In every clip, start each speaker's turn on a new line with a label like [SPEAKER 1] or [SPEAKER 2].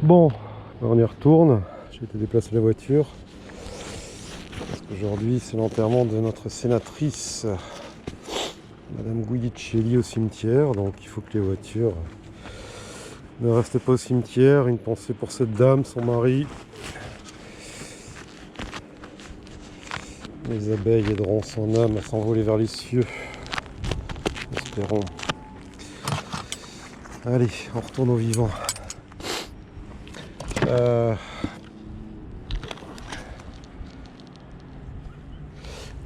[SPEAKER 1] Bon, on y retourne. J'ai été déplacer la voiture. Parce qu'aujourd'hui, c'est l'enterrement de notre sénatrice, Madame Guidicelli, au cimetière. Donc il faut que les voitures ne restent pas au cimetière. Une pensée pour cette dame, son mari. Les abeilles aideront son âme à s'envoler vers les cieux. Espérons. Allez, on retourne au vivant.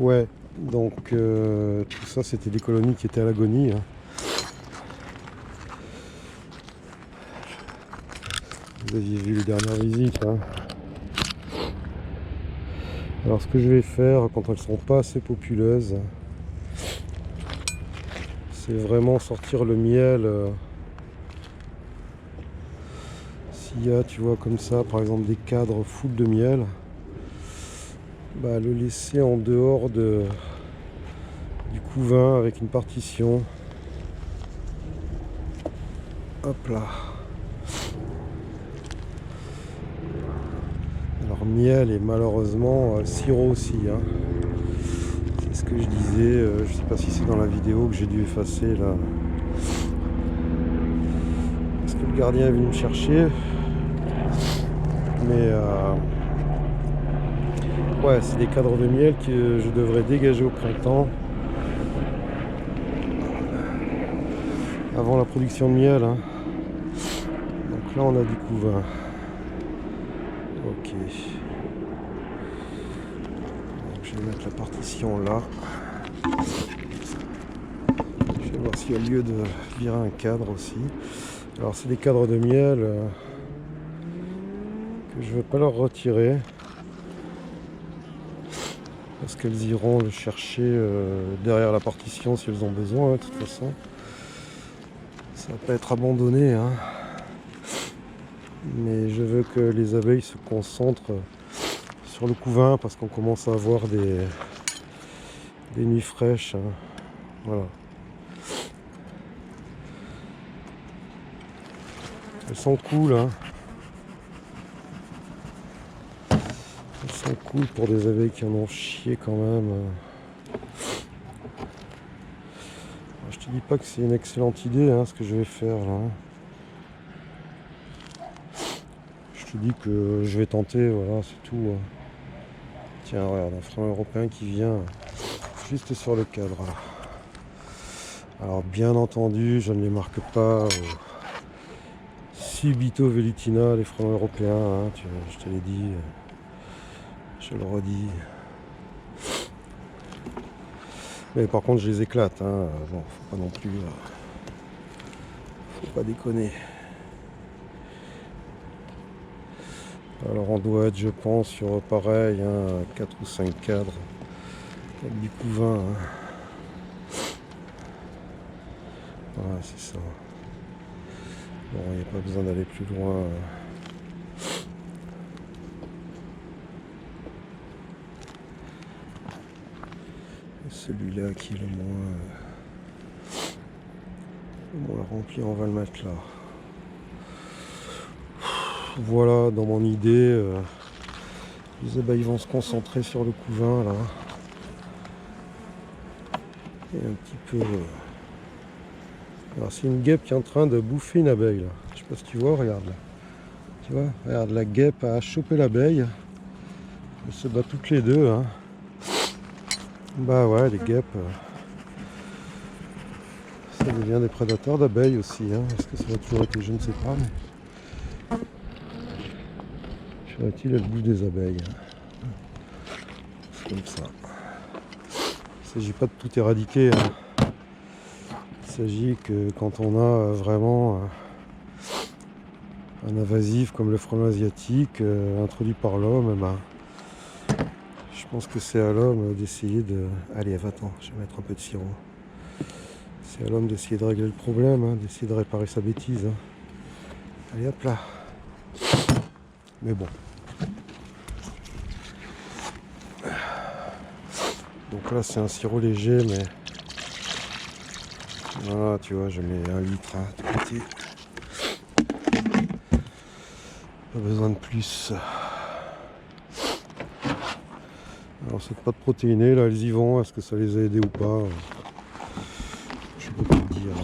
[SPEAKER 1] Ouais, donc tout ça c'était des colonies qui étaient à l'agonie. Vous aviez vu les dernières visites. Alors ce que je vais faire quand elles sont pas assez populeuses, c'est vraiment sortir le miel. S'il y a, tu vois, comme ça, par exemple des cadres full de miel, bah, le laisser en dehors du couvain avec une partition. Hop là. Alors miel et malheureusement sirop aussi. C'est ce que je disais. Je sais pas si c'est dans la vidéo que j'ai dû effacer là. Parce que le gardien est venu me chercher. Mais ouais, c'est des cadres de miel que je devrais dégager au printemps. Avant la production de miel. Donc là on a du couvain. Ok. Donc je vais mettre la partition là. Je vais voir s'il y a lieu de virer un cadre aussi. Alors c'est des cadres de miel que je ne vais pas leur retirer. Parce qu'elles iront le chercher derrière la partition si elles ont besoin, de toute façon. Ça va pas être abandonné. Mais je veux que les abeilles se concentrent sur le couvain parce qu'on commence à avoir des nuits fraîches. Voilà. Elles sont cool. Elles sont cool pour des abeilles qui en ont chié quand même. Je te dis pas que c'est une excellente idée ce que je vais faire là. Je te dis que je vais tenter, voilà, c'est tout. Tiens, regarde, un frein européen qui vient juste sur le cadre. Alors bien entendu, je ne les marque pas subito velutina, les freins européens, je te l'ai dit, je le redis. Mais par contre je les éclate, bon, faut pas non plus, faut pas déconner. Alors on doit être, je pense, sur pareil, 4 ou 5 cadres avec du couvain. Voilà, c'est ça. Bon, il n'y a pas besoin d'aller plus loin. Celui-là qui est le moins rempli, on va le mettre là. Voilà, dans mon idée, les abeilles vont se concentrer sur le couvain là. Et un petit peu. Alors c'est une guêpe qui est en train de bouffer une abeille là. Je sais pas si tu vois, regarde là. Tu vois, regarde, la guêpe a chopé l'abeille. Elles se battent toutes les deux. Bah ouais, les guêpes, ça devient des prédateurs d'abeilles aussi. Est-ce que ça va toujours été, je ne sais pas. Mais... Ferait-il, elle bouffe des abeilles. C'est comme ça. Il ne s'agit pas de tout éradiquer. Il s'agit que quand on a vraiment un invasif comme le frelon asiatique introduit par l'homme, je pense que c'est à l'homme d'essayer de... Allez, va-t'en, je vais mettre un peu de sirop. C'est à l'homme d'essayer de régler le problème, d'essayer de réparer sa bêtise. Allez, hop là. Mais bon. Donc là, c'est un sirop léger, mais... Voilà, tu vois, je mets 1 litre de côté. Pas besoin de plus. Alors cette pâte protéinée là, elles y vont, est-ce que ça les a aidés ou pas? Je peux pas te dire.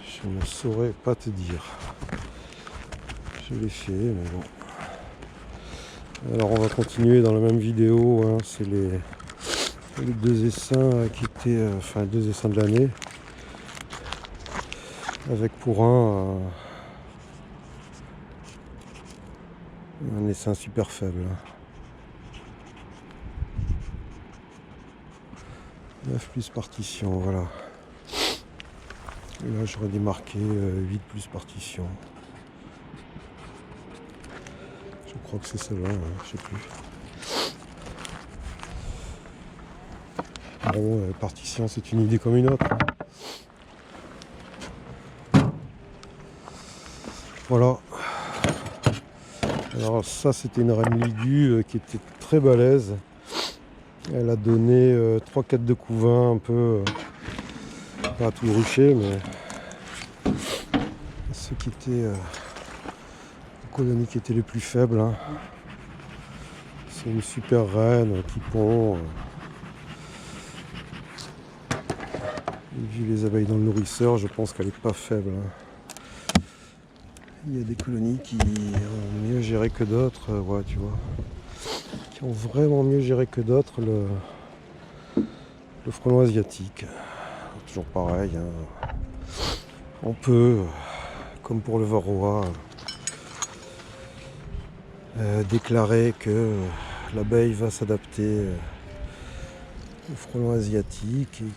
[SPEAKER 1] Je ne saurais pas te dire. Je l'ai fait, mais bon. Alors on va continuer dans la même vidéo, hein. C'est les 2 essaims qui étaient, enfin 2 essaims de l'année. Avec pour un essaim super faible. 9 plus partition, voilà. Et là j'aurais démarqué 8 plus partition. Je crois que c'est celle-là, hein, je sais plus. Bon, partition c'est une idée comme une autre. Voilà. Alors ça c'était une reine Ligu qui était très balèze. Elle a donné 3-4 de couvain un peu, pas à tout le rucher, mais ceux qui étaient les colonies qui étaient les plus faibles. Hein. C'est une super reine qui pond. Vu les abeilles dans le nourrisseur, je pense qu'elle n'est pas faible. Hein. Il y a des colonies qui ont mieux géré que d'autres, ouais, tu vois. Qui ont vraiment mieux géré que d'autres le frelon asiatique. Toujours pareil. Hein. On peut, comme pour le varroa, déclarer que l'abeille va s'adapter au frelon asiatique et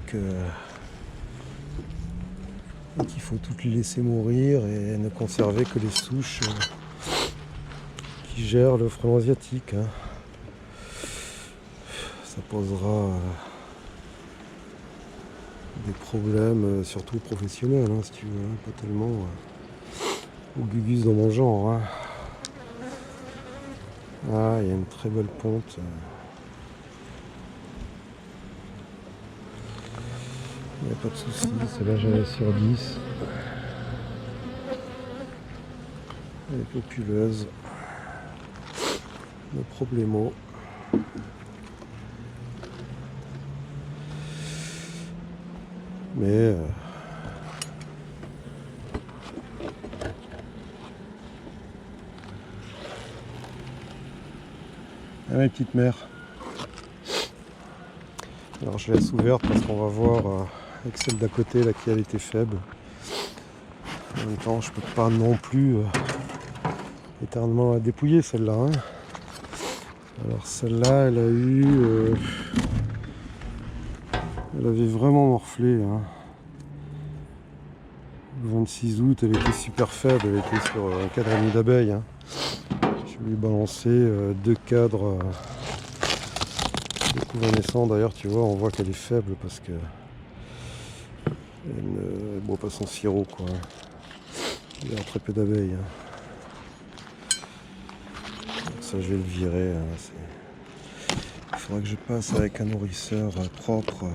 [SPEAKER 1] qu'il faut toutes les laisser mourir et ne conserver que les souches qui gèrent le frelon asiatique. Hein. Ça posera des problèmes, surtout professionnels, hein, si tu veux, hein, pas tellement au gugus dans mon genre. Hein. Ah, il y a une très belle ponte. Il n'y a pas de souci, celle-là j'en ai sur 10. Elle est populeuse. Le problémo. Mais mes petites mères. Alors je laisse ouverte parce qu'on va voir avec celle d'à côté là qui elle était faible. En même temps je peux pas non plus éternellement la dépouiller celle-là. Hein. Alors celle-là elle a eu elle avait vraiment morflé. Hein. Le 26 août elle était super faible, elle était sur un cadre et demi d'abeilles. Hein. Je lui ai balancé 2 cadres de couvain naissant. D'ailleurs tu vois on voit qu'elle est faible parce que elle ne boit pas son sirop quoi. Il y a très peu d'abeilles. Hein. Ça je vais le virer. Hein. Il faudra que je passe avec un nourrisseur propre.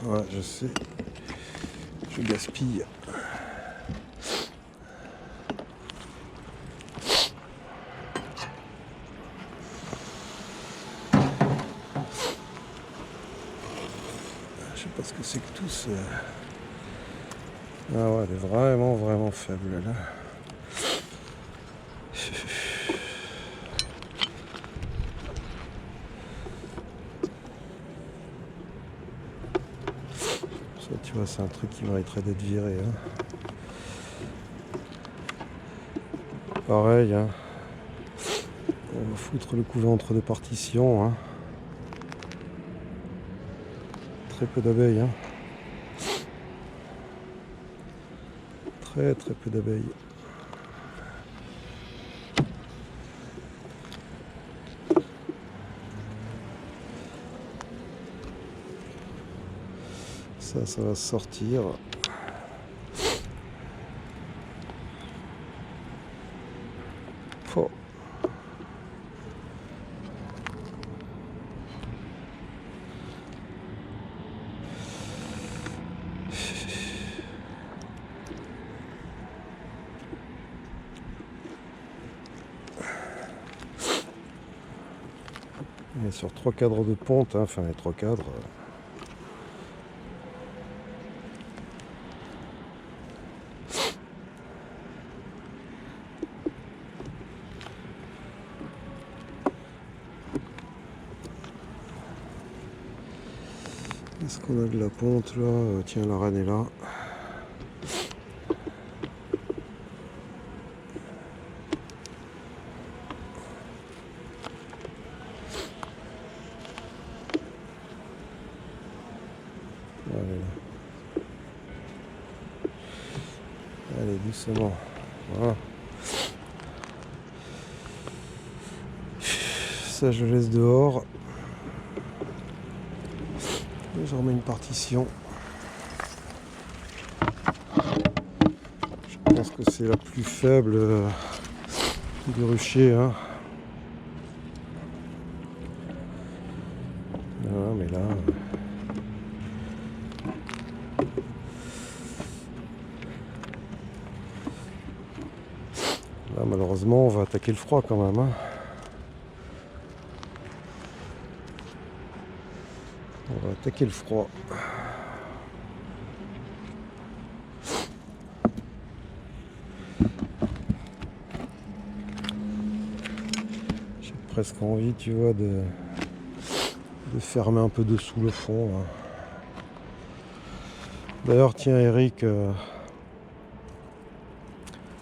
[SPEAKER 1] Ouais, je sais. Je gaspille. Je sais pas ce que c'est que tout ce... Ah ouais, elle est vraiment vraiment faible là. Ça tu vois c'est un truc qui mériterait d'être viré. Hein. Pareil, hein. On va foutre le couvain entre 2 partitions. Hein. Très peu d'abeilles. Hein. Très très peu d'abeilles. Ça va sortir. Oh. Et sur 3 cadres de ponte, hein, enfin les 3 cadres. Est-ce qu'on a de la ponte là? Tiens, la reine est là. Allez, doucement. Voilà. Ça, je laisse dehors. Et je remets une partition. Je pense que c'est la plus faible du rucher. Hein. Voilà, mais là... Là, malheureusement, on va attaquer le froid quand même. Hein. On va attaquer le froid. J'ai presque envie, tu vois, de fermer un peu dessous le fond. Là. D'ailleurs, tiens, Eric,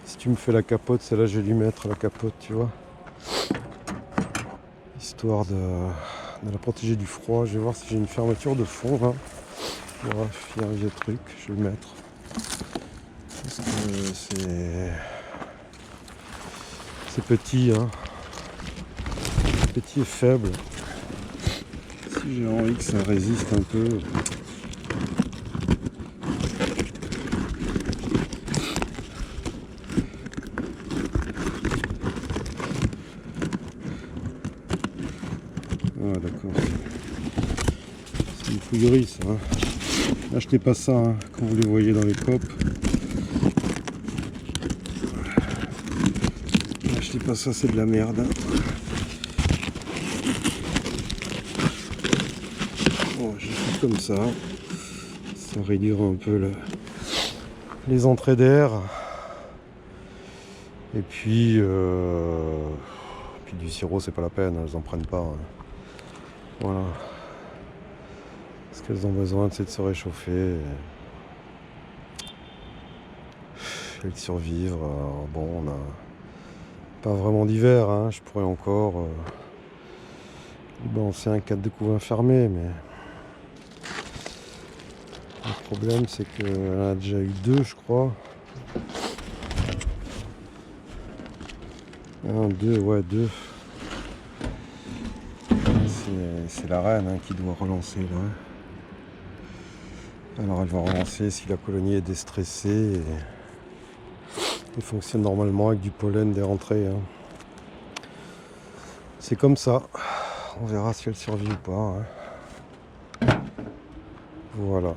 [SPEAKER 1] si tu me fais la capote, celle-là, je vais lui mettre la capote, tu vois. Histoire de la protéger du froid. Je vais voir si j'ai une fermeture de fond là. Voilà, il y a un vieux truc, je vais le mettre. Parce que c'est petit, hein. Petit et faible. Si j'ai envie que ça résiste un peu. Ah d'accord. C'est une fouillerie ça. Hein. N'achetez pas ça hein, quand vous les voyez dans les copes. N'achetez pas ça, c'est de la merde. Bon, j'ai fait comme ça. Ça réduira un peu les entrées d'air. Et puis du sirop, c'est pas la peine, elles en prennent pas. Hein. Voilà. Parce qu'elles ont besoin de se réchauffer. Et de survivre. Alors, bon, on a pas vraiment d'hiver. Hein. Je pourrais encore balancer un cadre de couvain fermé, mais le problème c'est qu'elle a déjà eu 2, je crois. 1, 2, ouais, 2. C'est la reine hein, qui doit relancer là. Alors elle va relancer si la colonie est déstressée et fonctionne normalement avec du pollen des rentrées. Hein. C'est comme ça. On verra si elle survit ou pas. Hein. Voilà.